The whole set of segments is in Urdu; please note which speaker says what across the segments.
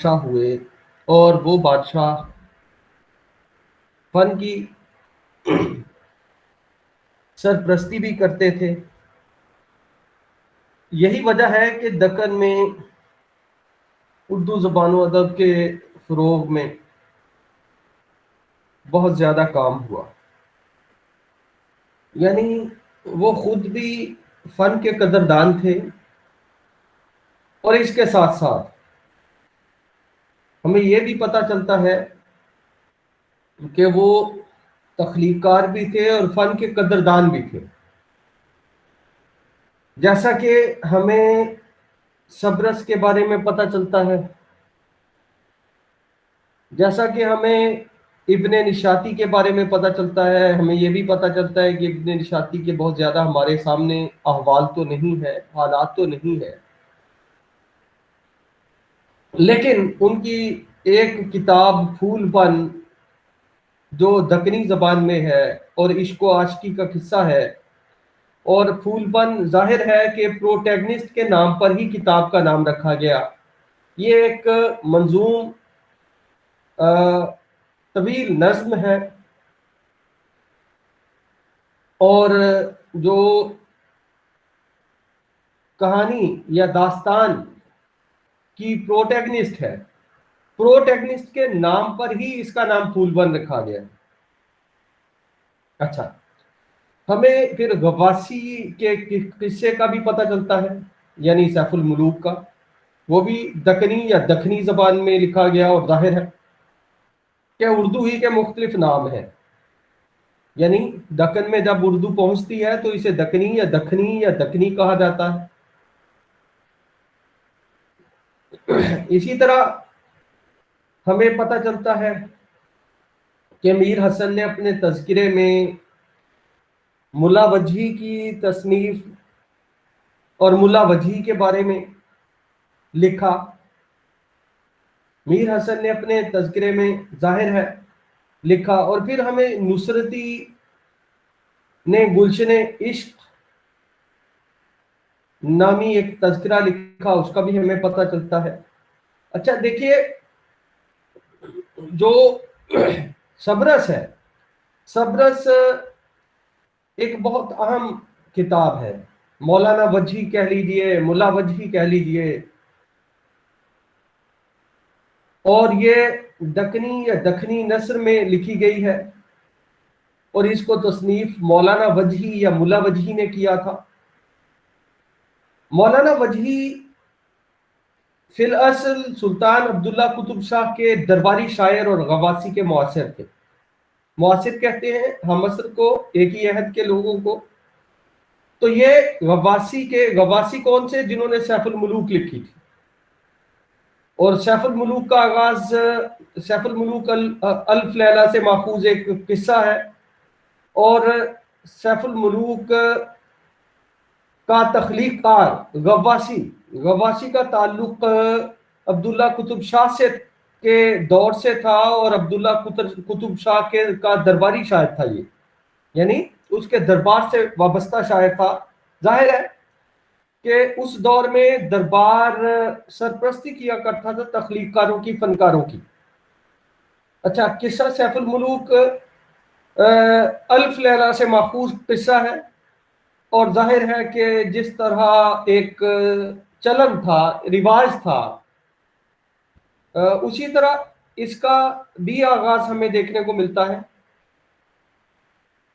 Speaker 1: بادشاہ ہوئے اور وہ بادشاہ فن کی سرپرستی بھی کرتے تھے. یہی وجہ ہے کہ دکن میں اردو زبان و ادب کے فروغ میں بہت زیادہ کام ہوا. یعنی وہ خود بھی فن کے قدردان تھے، اور اس کے ساتھ ساتھ ہمیں یہ بھی پتہ چلتا ہے کہ وہ تخلیق کار بھی تھے اور فن کے قدردان بھی تھے. جیسا کہ ہمیں صبرس کے بارے میں پتہ چلتا ہے، جیسا کہ ہمیں ابن نشاطی کے بارے میں پتہ چلتا ہے. ہمیں یہ بھی پتہ چلتا ہے کہ ابن نشاطی کے بہت زیادہ ہمارے سامنے احوال تو نہیں ہے، حالات تو نہیں ہے، لیکن ان کی ایک کتاب پھول پن جو دکنی زبان میں ہے اور عشق و عاشقی کا قصہ ہے، اور پھول پن ظاہر ہے کہ پروٹیگنسٹ کے نام پر ہی کتاب کا نام رکھا گیا. یہ ایک منظوم طویل نظم ہے، اور جو کہانی یا داستان کی پروٹیگنسٹ ہے، پروٹیگنسٹ کے نام پر ہی اس کا نام پھول بن رکھا گیا. اچھا، ہمیں پھر غواسی کے قصے کا بھی پتہ چلتا ہے، یعنی سیف الملوک کا. وہ بھی دکنی یا دکھنی زبان میں لکھا گیا، اور ظاہر ہے کہ اردو ہی کے مختلف نام ہیں. یعنی دکن میں جب اردو پہنچتی ہے تو اسے دکنی یا دکھنی یا دکنی کہا جاتا ہے. اسی طرح ہمیں پتہ چلتا ہے کہ میر حسن نے اپنے تذکرے میں ملا وجہی کی تصنیف اور ملا وجہی کے بارے میں لکھا. میر حسن نے اپنے تذکرے میں ظاہر ہے لکھا، اور پھر ہمیں نصرتی نے گلشن عشق نامی ایک تذکرہ لکھا، اس کا بھی ہمیں پتہ چلتا ہے. اچھا دیکھیے، جو صبرس ہے، صبرس ایک بہت اہم کتاب ہے. مولانا وجہی کہہ لیجئے، ملا وجہی کہہ لیجئے، اور یہ دکنی یا دکھنی نثر میں لکھی گئی ہے، اور اس کو تصنیف مولانا وجہی یا ملا وجہی نے کیا تھا. مولانا وجہی فی الاصل سلطان عبداللہ قطب شاہ کے درباری شاعر اور غواسی کے معاصر تھے. معاصر کہتے ہیں ہم عصر کو، ایک ہی عہد کے لوگوں کو. تو یہ غواسی کون سے؟ جنہوں نے سیف الملوک لکھی تھی. اور سیف الملوک کا آغاز سیف الملوک الف لیلہ سے ماخوذ ایک قصہ ہے، اور سیف الملوک کا تخلیق کار غواسی کا تعلق عبداللہ قطب شاہ سے کے دور سے تھا، اور عبداللہ قطب شاہ کا درباری شاعر تھا یہ، یعنی اس کے دربار سے وابستہ شاعر تھا. ظاہر ہے کہ اس دور میں دربار سرپرستی کیا کرتا تھا تخلیق کاروں کی، فنکاروں کی. اچھا، قصہ سیف الملوک الف لیلہ سے ماخوذ قصہ ہے، اور ظاہر ہے کہ جس طرح ایک چلن تھا، رواج تھا، اسی طرح اس کا بھی آغاز ہمیں دیکھنے کو ملتا ہے.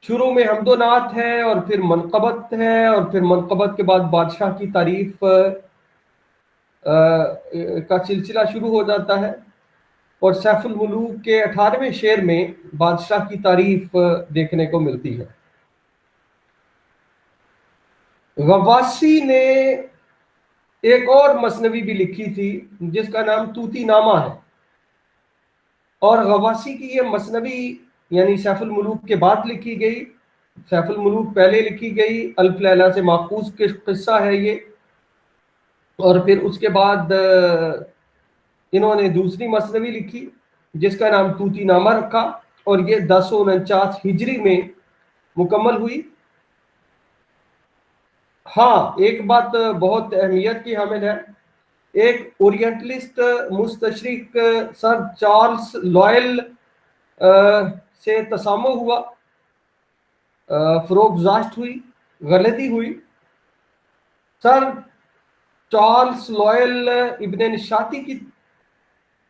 Speaker 1: شروع میں حمد و نعت ہے، اور پھر منقبت ہے، اور پھر منقبت کے بعد بادشاہ کی تعریف کا سلسلہ شروع ہو جاتا ہے، اور سیف الملوک کے 18ویں شعر میں بادشاہ کی تعریف دیکھنے کو ملتی ہے. غواسی نے ایک اور مثنوی بھی لکھی تھی جس کا نام طوطی نامہ ہے، اور غواسی کی یہ مثنوی یعنی سیف الملوک کے بعد لکھی گئی. سیف الملوک پہلے لکھی گئی، الف لیلہ سے ماخوذ قصہ ہے یہ، اور پھر اس کے بعد انہوں نے دوسری مثنوی لکھی جس کا نام طوطی نامہ رکھا، اور یہ 1049 ہجری میں مکمل ہوئی. ہاں، ایک بات بہت اہمیت کی حامل ہے ایک اورینٹلسٹ مستشرق سر چارلس لوئل سے تسامح ہوا، فروغ ہوئی، غلطی ہوئی۔ سر چارلس لوئل ابن نشاتی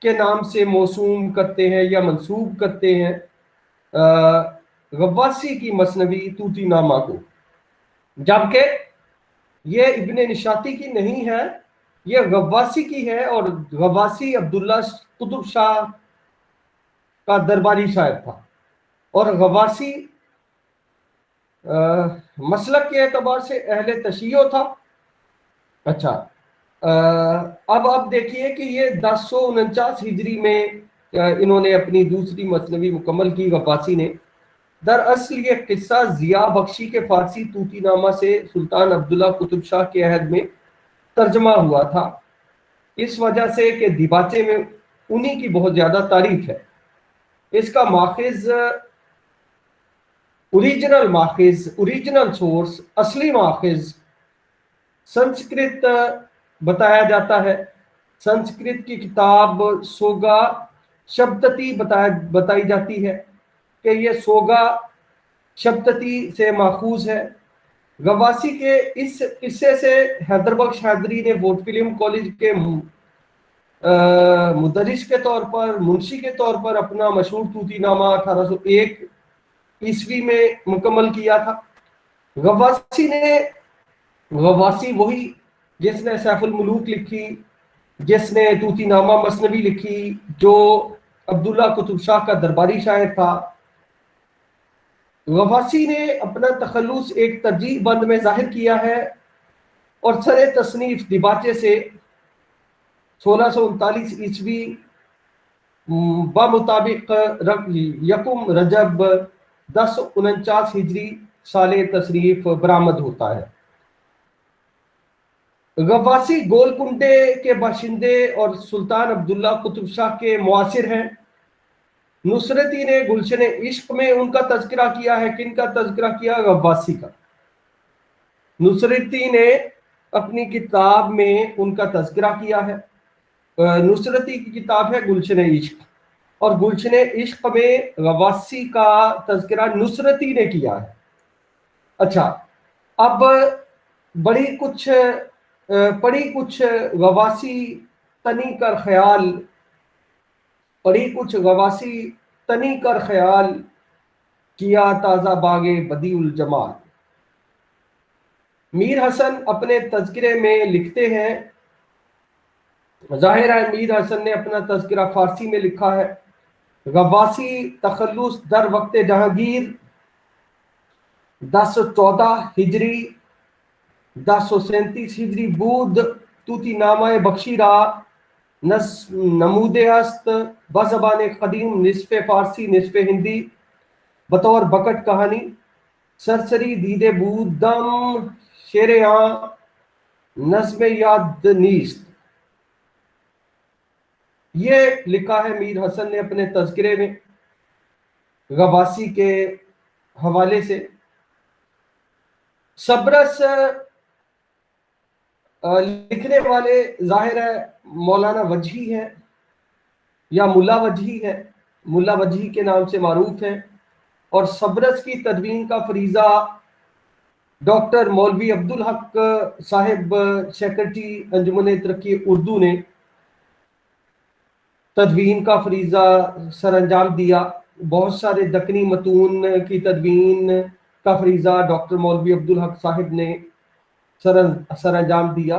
Speaker 1: کے نام سے موسوم کرتے ہیں یا منسوب کرتے ہیں غواصی کی مثنوی طوطی نامہ کو، جبکہ یہ ابن نشاتی کی نہیں ہے، یہ غواصی کی ہے، اور غواصی عبداللہ قطب شاہ کا درباری شاعر تھا، اور غواصی مسلک کے اعتبار سے اہل تشیع تھا۔ اچھا، اب آپ دیکھیے کہ یہ 1049 ہجری میں انہوں نے اپنی دوسری مثنوی مکمل کی غواصی نے۔ دراصل یہ قصہ ضیاء بخشی کے فارسی طوطی نامہ سے سلطان عبداللہ قطب شاہ کے عہد میں ترجمہ ہوا تھا، اس وجہ سے کہ دیباچے میں انہی کی بہت زیادہ تعریف ہے۔ اس کا ماخذ اوریجنل سورس، اصلی ماخذ سنسکرت بتایا جاتا ہے۔ سنسکرت کی کتاب سوگا شبدتی بتائی جاتی ہے کہ یہ سوگا شبدتی سے ماخوذ ہے۔ غواصی کے اس قصے سے حیدر بخش حیدری نے ووٹ فلم کالج کے مدرس کے طور پر، منشی کے طور پر اپنا مشہور طوطی نامہ 1801 عیسوی میں مکمل کیا تھا۔ غواصی وہی جس نے سیف الملوک لکھی، جس نے طوطی نامہ مثنوی لکھی، جو عبداللہ قطب شاہ کا درباری شاعر تھا۔ غواصی نے اپنا تخلص ایک ترجیح بند میں ظاہر کیا ہے، اور سر تصنیف دیباچے سے 1639 عیسوی بمطابق یکم رجب 1049 ہجری سال تصریف برآمد ہوتا ہے۔ غواصی گولکنڈے کے باشندے اور سلطان عبداللہ قطب شاہ کے معاصر ہیں۔ نصرتی نے گلشن عشق میں ان کا تذکرہ کیا ہے۔ کن کا تذکرہ کیا؟ غواصی کا۔ نصرتی نے اپنی کتاب میں ان کا تذکرہ کیا ہے۔ نصرتی کی کتاب ہے گلشن عشق، اور گلشن عشق میں غواصی کا تذکرہ نصرتی نے کیا ہے۔ اچھا، اب پڑی کچھ غواصی تنی کر خیال کیا تازہ باغ بدیع الجمال۔ میر حسن اپنے تذکرے میں لکھتے ہیں، ظاہر ہے میر حسن نے اپنا تذکرہ فارسی میں لکھا ہے۔ غواصی تخلص در وقت جہانگیر 1014 ہجری 1037 ہجری بود طوطی نامہ بخشی را نمود است بزبان قدیم، نصف فارسی نصف ہندی، بطور بکٹ کہانی۔ سرسری دیدے بودم شیر آں نظم یاد نیست۔ یہ لکھا ہے میر حسن نے اپنے تذکرے میں غواصی کے حوالے سے۔ صبرس لکھنے والے ظاہر ہے مولانا وجہی ہے یا ملا وجہی ہے، ملا وجہی کے نام سے معروف ہے، اور صبرس کی تدوین کا فریضہ ڈاکٹر مولوی عبدالحق صاحب سیکرٹری انجمن ترقی اردو نے تدوین کا فریضہ سر انجام دیا۔ بہت سارے دکنی متون کی تدوین کا فریضہ ڈاکٹر مولوی عبدالحق صاحب نے سر انجام دیا۔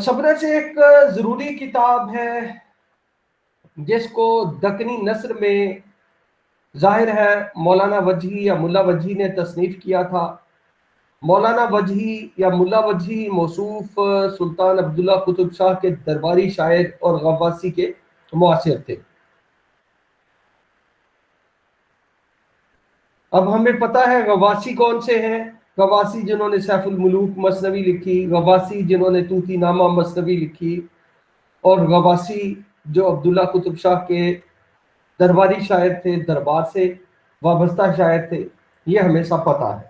Speaker 1: صبرس ایک ضروری کتاب ہے جس کو دکنی نثر میں ظاہر ہے مولانا وجہی یا ملا وجہی نے تصنیف کیا تھا۔ مولانا وجہی یا ملا وجہی موصوف سلطان عبداللہ قطب شاہ کے درباری شاعر اور غواصی کے معاصر تھے۔ اب ہمیں پتہ ہے غواصی کون سے ہیں۔ غواصی جنہوں نے سیف الملوک مثنوی لکھی، غواصی جنہوں نے طوطی نامہ مثنوی لکھی، اور غواصی جو عبداللہ قطب شاہ کے درباری شاعر تھے، دربار سے وابستہ شاعر تھے، یہ ہمیں سب پتہ ہے۔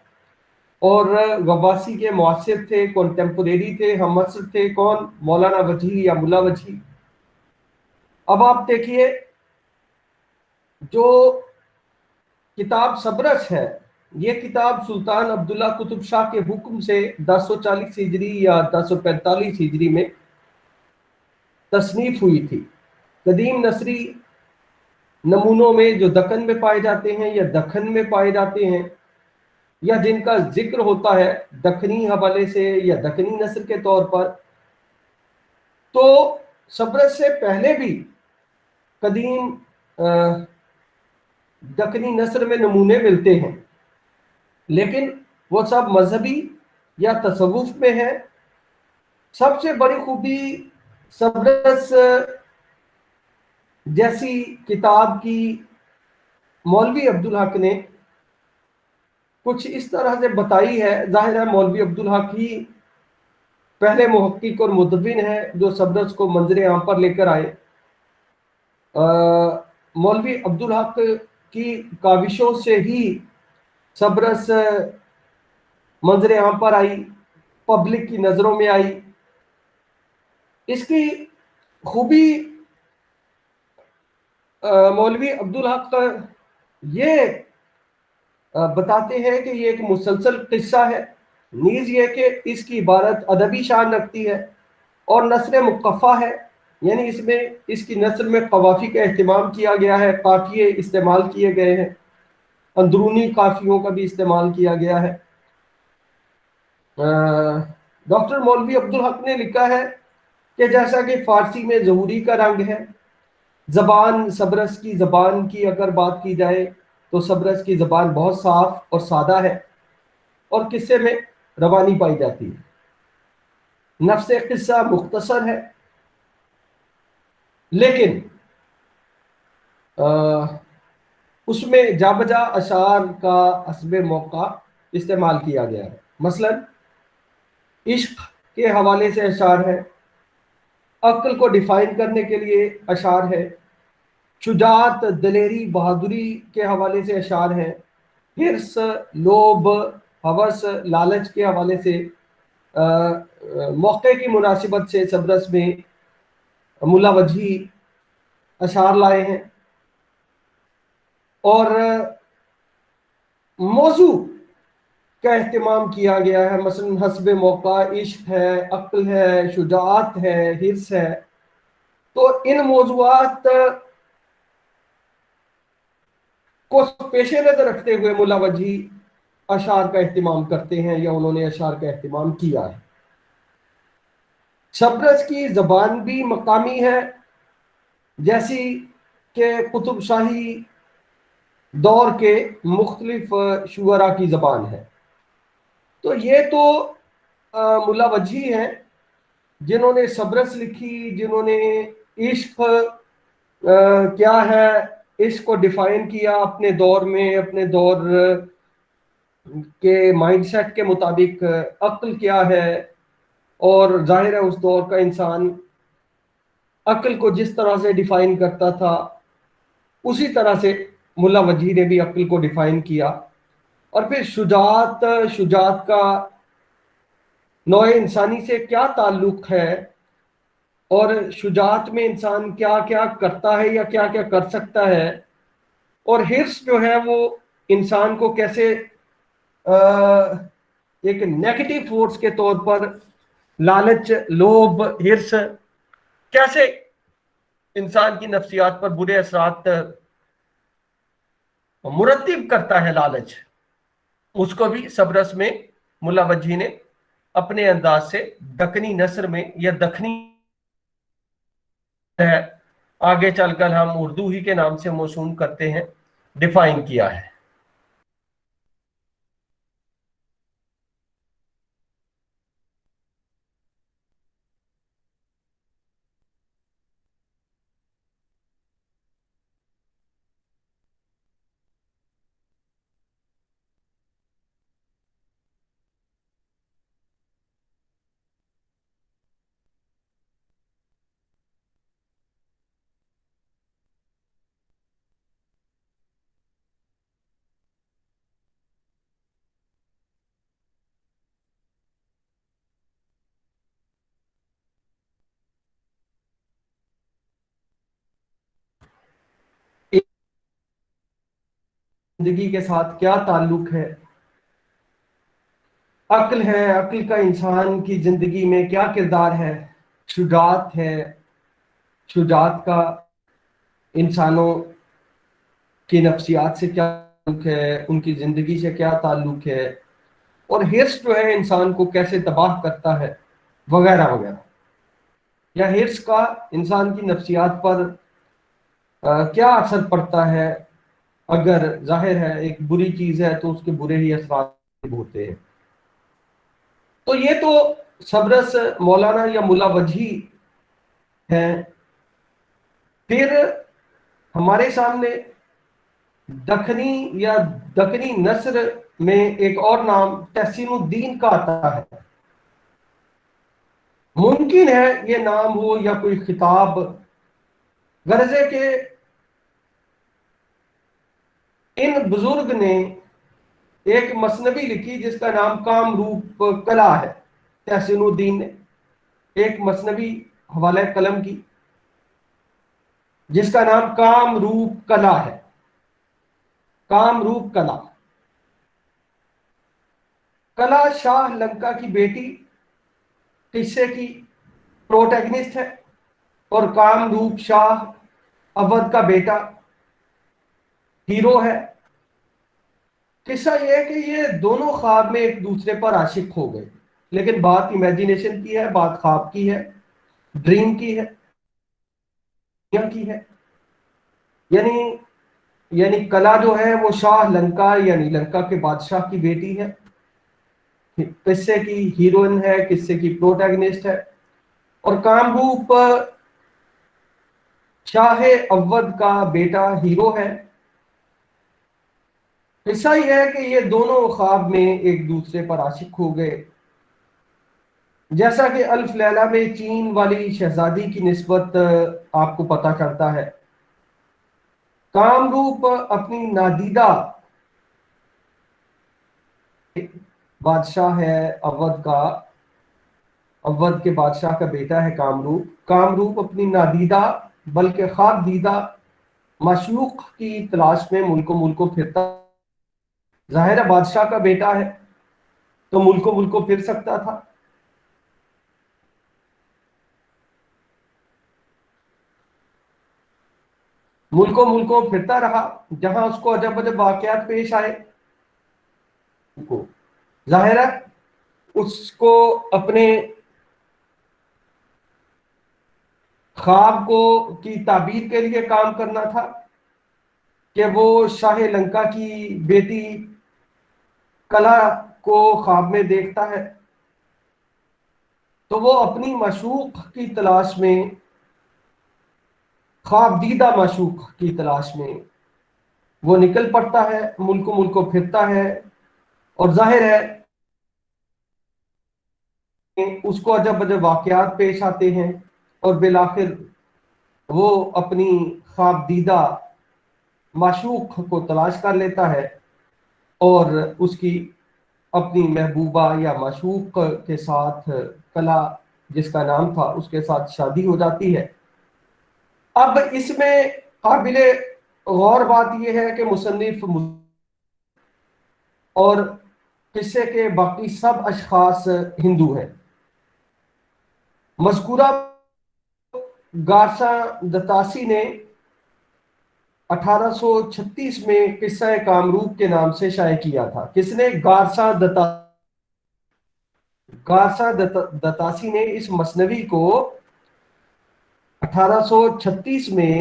Speaker 1: اور غواسی کے معاصر تھے، کنٹمپوریری تھے، ہم عصر تھے، کون؟ مولانا وجیح یا ملا وجیح۔ اب آپ دیکھیے جو کتاب سبرس ہے، یہ کتاب سلطان عبداللہ قطب شاہ کے حکم سے 1040 ہجری یا 1045 ہجری میں تصنیف ہوئی تھی۔ قدیم نصری نمونوں میں جو دکن میں پائے جاتے ہیں یا دکن میں پائے جاتے ہیں، یا جن کا ذکر ہوتا ہے دکنی حوالے سے یا دکنی نثر کے طور پر، تو سبرس سے پہلے بھی قدیم دکنی نثر میں نمونے ملتے ہیں، لیکن وہ سب مذہبی یا تصوف میں ہے۔ سب سے بڑی خوبی سبرس جیسی کتاب کی مولوی عبدالحق نے کچھ اس طرح سے بتائی ہے۔ ظاہر ہے مولوی عبدالحق ہی پہلے محقق اور مدون ہے جو سبرس کو منظر عام پر لے کر آئے۔ مولوی عبدالحق کی کاوشوں سے ہی سبرس منظر عام پر آئی، پبلک کی نظروں میں آئی۔ اس کی خوبی مولوی عبدالحق یہ بتاتے ہیں کہ یہ ایک مسلسل قصہ ہے، نیز یہ کہ اس کی عبارت ادبی شان رکھتی ہے اور نثر مقفع ہے، یعنی اس میں اس کی نثر میں قوافی کا اہتمام کیا گیا ہے، قافیے استعمال کیے گئے ہیں، اندرونی قافیوں کا بھی استعمال کیا گیا ہے۔ ڈاکٹر مولوی عبدالحق نے لکھا ہے کہ جیسا کہ فارسی میں ظہوری کا رنگ ہے، زبان سبرس کی زبان کی اگر بات کی جائے تو سبرس کی زبان بہت صاف اور سادہ ہے اور قصے میں روانی پائی جاتی ہے۔ نفس قصہ مختصر ہے، لیکن اس میں جا بجا اشعار کا حسب موقع استعمال کیا گیا ہے۔ مثلا عشق کے حوالے سے اشعار ہے، عقل کو ڈیفائن کرنے کے لیے اشعار ہے، شجاعت، دلیری، بہادری کے حوالے سے اشعار ہیں، حرص، لوبھ، ہوس، لالچ کے حوالے سے موقع کی مناسبت سے سبرس میں ملا وجیح اشعار لائے ہیں۔ اور موضوع کا اہتمام کیا گیا ہے، مثلا حسب موقع عشق ہے، عقل ہے، شجاعت ہے، حرص ہے۔ تو ان موضوعات کو پیش نظر رکھتے ہوئے ملا وجیح اشعار کا اہتمام کرتے ہیں یا انہوں نے اشعار کا اہتمام کیا ہے۔ سبرس کی زبان بھی مقامی ہے، جیسی کہ قطب شاہی دور کے مختلف شعراء کی زبان ہے۔ تو یہ تو ملا وجیح ہیں جنہوں نے سبرس لکھی، جنہوں نے عشق کیا ہے اس کو ڈیفائن کیا اپنے دور میں، اپنے دور کے مائنڈ سیٹ کے مطابق، عقل کیا ہے، اور ظاہر ہے اس دور کا انسان عقل کو جس طرح سے ڈیفائن کرتا تھا اسی طرح سے ملا وجیح نے بھی عقل کو ڈیفائن کیا۔ اور پھر شجاعت، شجاعت کا نوع انسانی سے کیا تعلق ہے، اور شجاعت میں انسان کیا کیا کرتا ہے یا کیا کیا کر سکتا ہے، اور حرص جو ہے وہ انسان کو کیسے ایک نیگیٹو فورس کے طور پر، لالچ، لوبھ، حرص کیسے انسان کی نفسیات پر برے اثرات مرتب کرتا ہے لالچ، اس کو بھی سبرس میں ملا وجیح نے اپنے انداز سے دکنی نثر میں یا دکنی ہے، آگے چل کر ہم اردو ہی کے نام سے موسوم کرتے ہیں، ڈیفائن کیا ہے۔ زندگی کے ساتھ کیا تعلق ہے، عقل ہے، عقل کا انسان کی زندگی میں کیا کردار ہے، شجاعت ہے، شجاعت کا انسانوں کی نفسیات سے کیا تعلق ہے، ان کی زندگی سے کیا تعلق ہے، اور ہرس جو ہے انسان کو کیسے تباہ کرتا ہے، وغیرہ وغیرہ، یا ہرس کا انسان کی نفسیات پر کیا اثر پڑتا ہے۔ اگر ظاہر ہے ایک بری چیز ہے تو اس کے برے ہی اثرات ہوتے ہیں۔ تو یہ تو سبرس مولانا یا ملا وجہی ہیں۔ پھر ہمارے سامنے دکنی یا دکنی نثر میں ایک اور نام تحسین الدین کا آتا ہے۔ ممکن ہے یہ نام ہو یا کوئی خطاب، غرض ہے کہ ان بزرگ نے ایک مثنوی لکھی جس کا نام کام روپ کلا ہے۔ تحسین الدین نے ایک مثنوی حوالہ قلم کی جس کا نام کام روپ کلا ہے۔ کام روپ کلا، کلا شاہ لنکا کی بیٹی قصے کی پروٹیگنسٹ ہے، اور کام روپ شاہ اودھ کا بیٹا ہیرو ہے۔ قصہ یہ ہے کہ یہ دونوں خواب میں ایک دوسرے پر عاشق ہو گئے، لیکن بات امیجینیشن کی ہے، بات خواب کی ہے، ڈریم کی ہے، یعنی کلا جو ہے وہ شاہ لنکا یعنی لنکا کے بادشاہ کی بیٹی ہے، قصے کی ہیروئن ہے، قصے کی پروٹیگنسٹ ہے، اور کامروپ شاہ اودھ کا بیٹا ہیرو ہے۔ قصہ یہ ہے کہ یہ دونوں خواب میں ایک دوسرے پر عاشق ہو گئے، جیسا کہ الف لیلہ میں چین والی شہزادی کی نسبت آپ کو پتہ چلتا ہے۔ کامروپ اپنی نادیدہ بادشاہ ہے اودھ کا، اودھ کے بادشاہ کا بیٹا ہے کامروپ۔ کامروپ اپنی نادیدہ بلکہ خواب دیدہ معشوق کی تلاش میں ملکوں ملکوں پھرتا۔ ظاہر ہے بادشاہ کا بیٹا ہے تو ملکوں ملکوں پھر سکتا تھا۔ ملکوں ملکوں پھرتا رہا، جہاں اس کو عجب عجب واقعات پیش آئے۔ ظاہر ہے اس کو اپنے خواب کی تعبیر کے لیے کام کرنا تھا کہ وہ شاہ لنکا کی بیٹی کلا کو خواب میں دیکھتا ہے، تو وہ اپنی معشوق کی تلاش میں، خواب دیدہ معشوق کی تلاش میں وہ نکل پڑتا ہے، ملکوں ملکوں پھرتا ہے، اور ظاہر ہے اس کو عجب عجب واقعات پیش آتے ہیں، اور بالآخر وہ اپنی خواب دیدہ معشوق کو تلاش کر لیتا ہے، اور اس کی اپنی محبوبہ یا معشوق کے ساتھ، کلا جس کا نام تھا، اس کے ساتھ شادی ہو جاتی ہے۔ اب اس میں قابل غور بات یہ ہے کہ مصنف اور قصے کے باقی سب اشخاص ہندو ہیں۔ مذکورہ گارسا دتاسی نے 1836 میں قصہ کامروپ کے نام سے شائع کیا تھا۔ کس نے؟ گارسا دتاسی نے اس مثنوی کو 1836 میں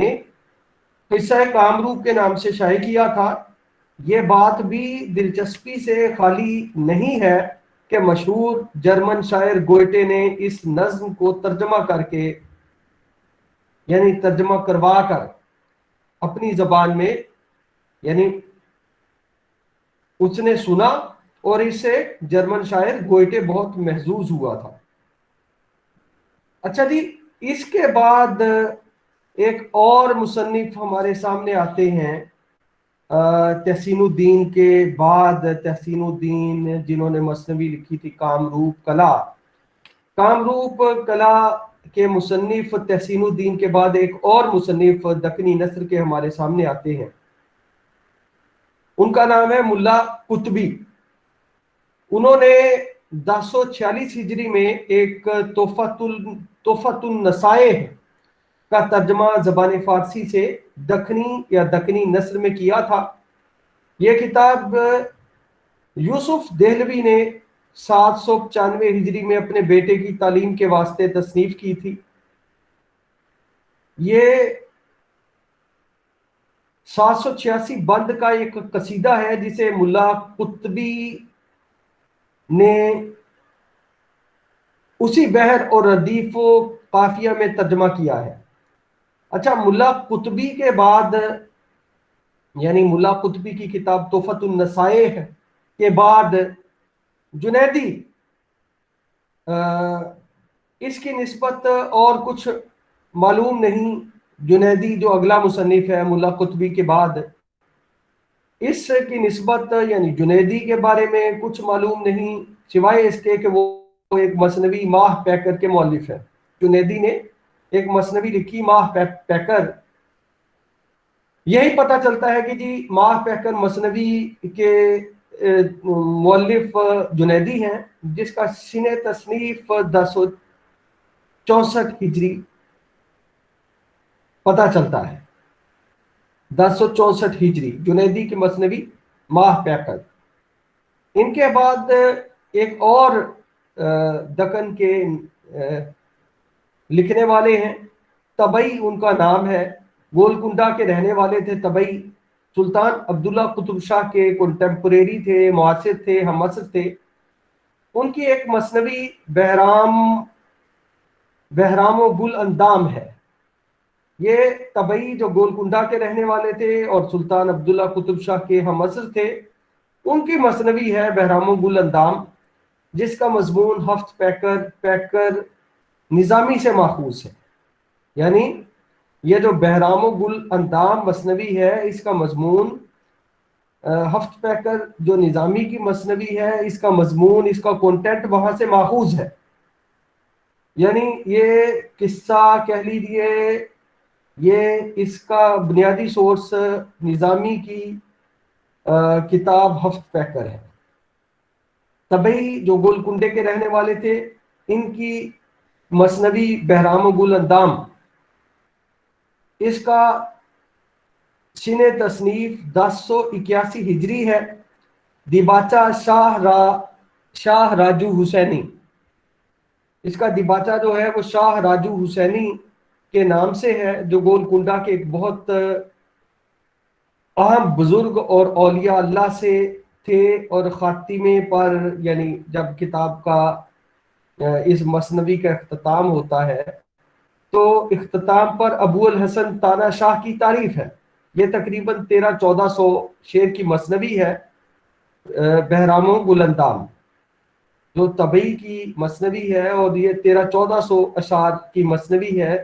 Speaker 1: قصہ کامروپ کے نام سے شائع کیا تھا۔ یہ بات بھی دلچسپی سے خالی نہیں ہے کہ مشہور جرمن شاعر گوئٹے نے اس نظم کو ترجمہ کر کے، یعنی ترجمہ کروا کر اپنی زبان میں، یعنی اس نے سنا اور اس سے جرمن شاعر گوئٹے بہت محظوظ ہوا تھا۔ اچھا جی، اس کے بعد ایک اور مصنف ہمارے سامنے آتے ہیں تحسین الدین کے بعد۔ تحسین الدین جنہوں نے مثنوی لکھی تھی کامروپ کلا، کامروپ کلا کے مصنف تحسین الدین کے بعد ایک اور مصنف دکنی نثر کے ہمارے سامنے آتے ہیں۔ ان کا نام ہے ملا قطبی. انہوں نے 1046 ہجری میں ایک تحفۃ النصائح کا ترجمہ زبان فارسی سے دکنی یا دکنی نثر میں کیا تھا. یہ کتاب یوسف دہلوی نے 795 ہجری میں اپنے بیٹے کی تعلیم کے واسطے تصنیف کی تھی. یہ 786 بند کا ایک قصیدہ ہے جسے ملا قطبی نے اسی بحر اور ردیف و قافیہ میں ترجمہ کیا ہے. اچھا، ملا قطبی کے بعد یعنی ملا قطبی کی کتاب تحفۃ النصائح کے بعد جنیدی، اس کی نسبت اور کچھ معلوم نہیں. جنیدی جو اگلا مصنف ہے ملا قطبی کے بعد، اس کی نسبت یعنی جنیدی کے بارے میں کچھ معلوم نہیں سوائے اس کے کہ وہ ایک مثنوی ماہ پیکر کے مؤلف ہیں. جنیدی نے ایک مثنوی لکھی ماہ پیکر. یہی پتہ چلتا ہے کہ جی ماہ پیکر مثنوی کے مؤلف جنیدی ہیں، جس کا سن تصنیف 1064 ہجری پتہ چلتا ہے. 1064 ہجری جنیدی کی مثنوی ماہ پیکر. ان کے بعد ایک اور دکن کے لکھنے والے ہیں، طبئی ان کا نام ہے. گولکنڈہ کے رہنے والے تھے طبئی. سلطان عبداللہ قطب شاہ کے کنٹمپریری تھے، معاصر تھے، ہم عصر تھے. ان کی ایک مثنوی بہرام و گل اندام ہے. یہ طبئی جو گولکنڈہ کے رہنے والے تھے اور سلطان عبداللہ قطب شاہ کے ہم عصر تھے، ان کی مثنوی ہے بہرام و گل اندام، جس کا مضمون ہفت پیکر نظامی سے ماخوذ ہے. یعنی یہ جو بہرام و گل اندام مثنوی ہے، اس کا مضمون ہفت پیکر جو نظامی کی مثنوی ہے، اس کا مضمون، اس کا کانٹینٹ وہاں سے ماخوذ ہے. یعنی یہ قصہ کہہ لیجیے، یہ اس کا بنیادی سورس نظامی کی کتاب ہفت پیکر ہے. طبئی جو گولکنڈے کے رہنے والے تھے، ان کی مثنوی بہرام و گل اندام، اس کا سن تصنیف 1081 ہجری ہے. دیباچہ شاہ راجو حسینی، اس کا دیباچہ جو ہے وہ شاہ راجو حسینی کے نام سے ہے، جو گولکنڈہ کے ایک بہت اہم بزرگ اور اولیاء اللہ سے تھے. اور خاتمے پر یعنی جب کتاب کا اس مثنوی کا اختتام ہوتا ہے تو اختتام پر ابو الحسن تانا شاہ کی تعریف ہے. یہ تقریباً 1300-1400 شعر کی مثنوی ہے بہرام و گل اندام، جو طبئی کی مثنوی ہے، اور یہ 1300-1400 اشعار کی مثنوی ہے.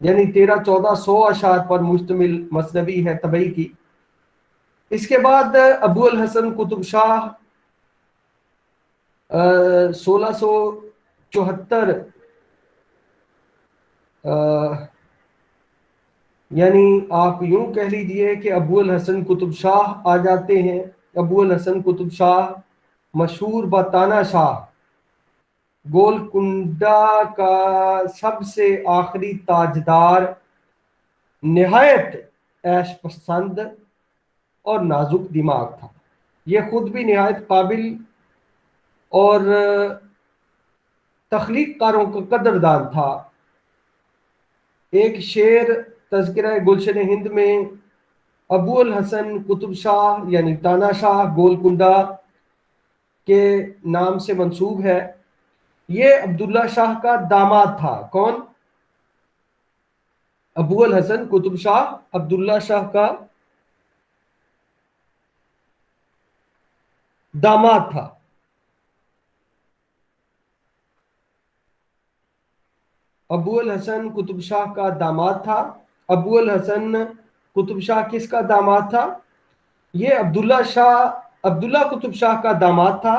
Speaker 1: یعنی 1300-1400 اشعار پر مشتمل مثنوی ہے طبئی کی. اس کے بعد ابو الحسن قطب شاہ 1674 یعنی آپ یوں کہہ لیجئے کہ ابو الحسن قطب شاہ آ جاتے ہیں. ابو الحسن قطب شاہ مشہور بتانا شاہ، گولکنڈہ کا سب سے آخری تاجدار، نہایت عیش پسند اور نازک دماغ تھا. یہ خود بھی نہایت قابل اور تخلیق کاروں کا قدردان تھا. ایک شعر تذکرہ گلشن ہند میں ابو الحسن قطب شاہ یعنی تانا شاہ گولکنڈہ کے نام سے منسوب ہے. یہ عبداللہ شاہ کا داماد تھا. کون؟ ابو الحسن قطب شاہ عبداللہ شاہ کا داماد تھا. ابو الحسن قطب شاہ کا داماد تھا. ابو الحسن قطب شاہ کس کا داماد تھا؟ یہ عبداللہ قطب شاہ کا داماد تھا،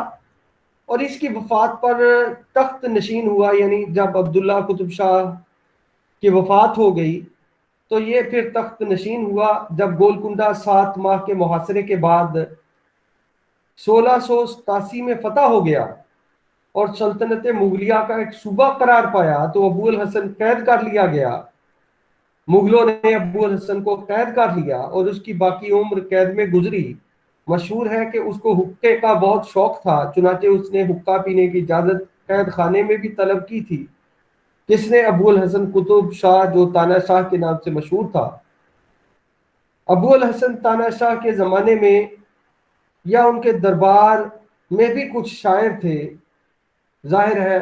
Speaker 1: اور اس کی وفات پر تخت نشین ہوا. یعنی جب عبداللہ قطب شاہ کی وفات ہو گئی تو یہ پھر تخت نشین ہوا جب گولکنڈہ 7 ماہ کے محاصرے کے بعد 1687 میں فتح ہو گیا اور سلطنت مغلیہ کا ایک صوبہ قرار پایا تو ابو الحسن قید کر لیا گیا۔ مغلوں نے ابو الحسن کو قید کر لیا اور اس کی باقی عمر قید میں گزری۔ مشہور ہے کہ اس کو حقے کا بہت شوق تھا، چنانچہ اس نے حقہ پینے کی اجازت قید خانے میں بھی طلب کی تھی۔ کس نے؟ ابو الحسن قطب شاہ جو تانا شاہ کے نام سے مشہور تھا۔ ابو الحسن تانا شاہ کے زمانے میں یا ان کے دربار میں بھی کچھ شاعر تھے، ظاہر ہے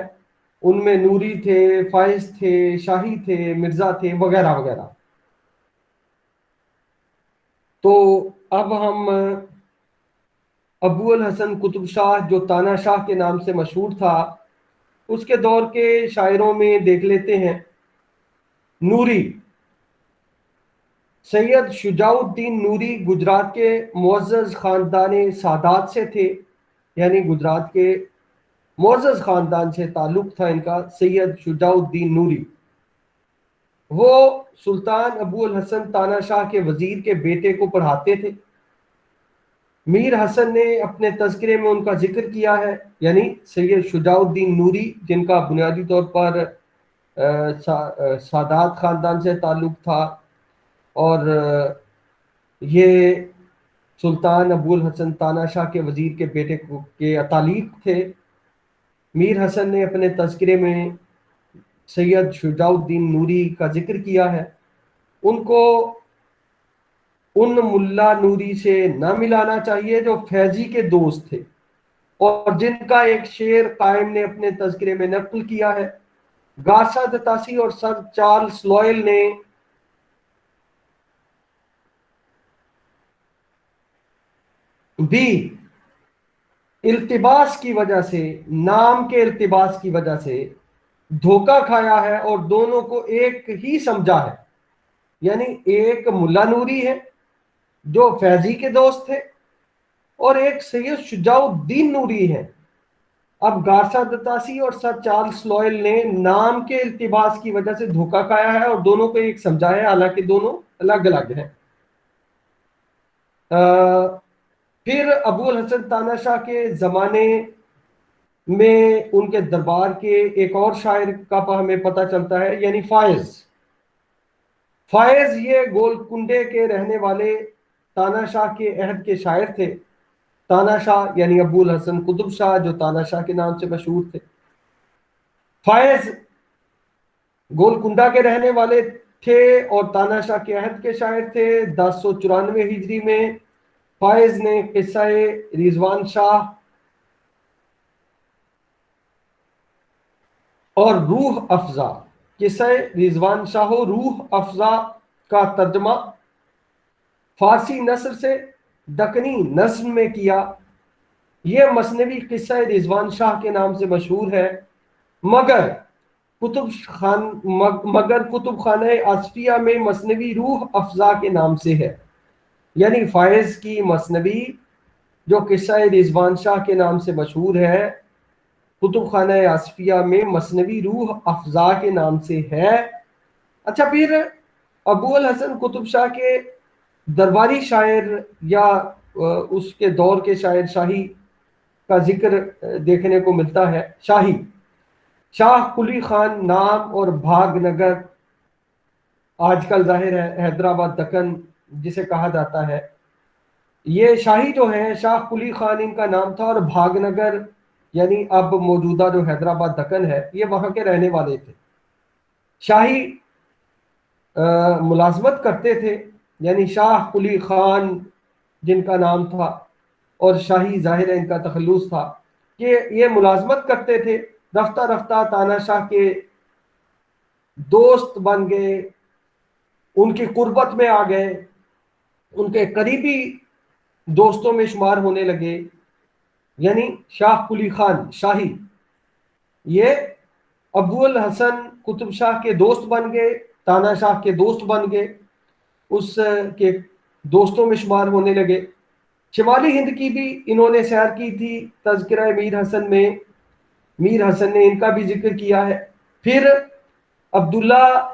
Speaker 1: ان میں نوری تھے، فائز تھے، شاہی تھے، مرزا تھے، وغیرہ وغیرہ۔ تو اب ہم ابو الحسن قطب شاہ جو تانا شاہ کے نام سے مشہور تھا اس کے دور کے شاعروں میں دیکھ لیتے ہیں۔ نوری، سید شجاع الدین نوری گجرات کے معزز خاندان سادات سے تھے، یعنی گجرات کے معزز خاندان سے تعلق تھا ان کا، سید شجاع الدین نوری۔ وہ سلطان ابو الحسن تانا شاہ کے وزیر کے بیٹے کو پڑھاتے تھے۔ میر حسن نے اپنے تذکرے میں ان کا ذکر کیا ہے، یعنی سید شجاع الدین نوری جن کا بنیادی طور پر سادات خاندان سے تعلق تھا، اور یہ سلطان ابو الحسن تانا شاہ کے وزیر کے بیٹے کے اتالیق تھے۔ میر حسن نے اپنے تذکرے میں سید شجاع الدین نوری کا ذکر کیا ہے۔ ان کو ان ملا نوری سے نہ ملانا چاہیے جو فیضی کے دوست تھے، اور جن کا ایک شعر قائم نے اپنے تذکرے میں نقل کیا ہے۔ گارسا دتاسی اور سر چارلس لوئل نے بھی التباس کی وجہ سے، نام کے التباس کی وجہ سے دھوکہ کھایا ہے اور دونوں کو ایک ہی سمجھا ہے، یعنی ایک ملا نوری ہے جو فیضی کے دوست تھے اور ایک سید شجاع الدین نوری ہے۔ اب گارسا دتاسی اور سر چارلس لوئل نے نام کے التباس کی وجہ سے دھوکہ کھایا ہے اور دونوں کو ایک سمجھا ہے، حالانکہ دونوں الگ الگ ہیں۔ پھر ابو الحسن تانا شاہ کے زمانے میں ان کے دربار کے ایک اور شاعر کا ہمیں پتہ چلتا ہے، یعنی فائز۔ فائز یہ گولکنڈے کے رہنے والے تانا شاہ کے عہد کے شاعر تھے۔ تانا شاہ یعنی ابو الحسن قطب شاہ جو تانا شاہ کے نام سے مشہور تھے۔ فائز گولکنڈہ کے رہنے والے تھے اور تانا شاہ کے عہد کے شاعر تھے۔ 1094 ہجری میں فائز نے قصہ رضوان شاہ اور روح افزا، قصہ رضوان شاہ و روح افزا کا ترجمہ فارسی نثر سے دکنی نظم میں کیا۔ یہ مثنوی قصہ رضوان شاہ کے نام سے مشہور ہے، مگر کتب خانہ آصفیہ میں مثنوی روح افزا کے نام سے ہے، یعنی فائز کی مثنوی جو قصہ رضوان شاہ کے نام سے مشہور ہے کتب خانہ آصفیہ میں مثنوی روح افزا کے نام سے ہے۔ اچھا، پھر ابو الحسن قطب شاہ کے درباری شاعر یا اس کے دور کے شاعر شاہی کا ذکر دیکھنے کو ملتا ہے۔ شاہی، شاہ قلی خان نام اور بھاگ نگر، آج کل ظاہر ہے حیدرآباد دکن جسے کہا جاتا ہے، یہ شاہی جو ہیں شاہ قلی خان ان کا نام تھا، اور بھاگ نگر یعنی اب موجودہ جو حیدرآباد دکن ہے یہ وہاں کے رہنے والے تھے۔ شاہی ملازمت کرتے تھے، یعنی شاہ قلی خان جن کا نام تھا اور شاہی ظاہر ان کا تخلص تھا کہ یہ ملازمت کرتے تھے، رفتہ رفتہ تانا شاہ کے دوست بن گئے، ان کی قربت میں آ گئے، ان کے قریبی دوستوں میں شمار ہونے لگے، یعنی شاہ قلی خان شاہی یہ ابو الحسن قطب شاہ کے دوست بن گئے، تانا شاہ کے دوست بن گئے، اس کے دوستوں میں شمار ہونے لگے۔ شمالی ہند کی بھی انہوں نے سیر کی تھی، تذکرہ میر حسن میں میر حسن نے ان کا بھی ذکر کیا ہے۔ پھر عبداللہ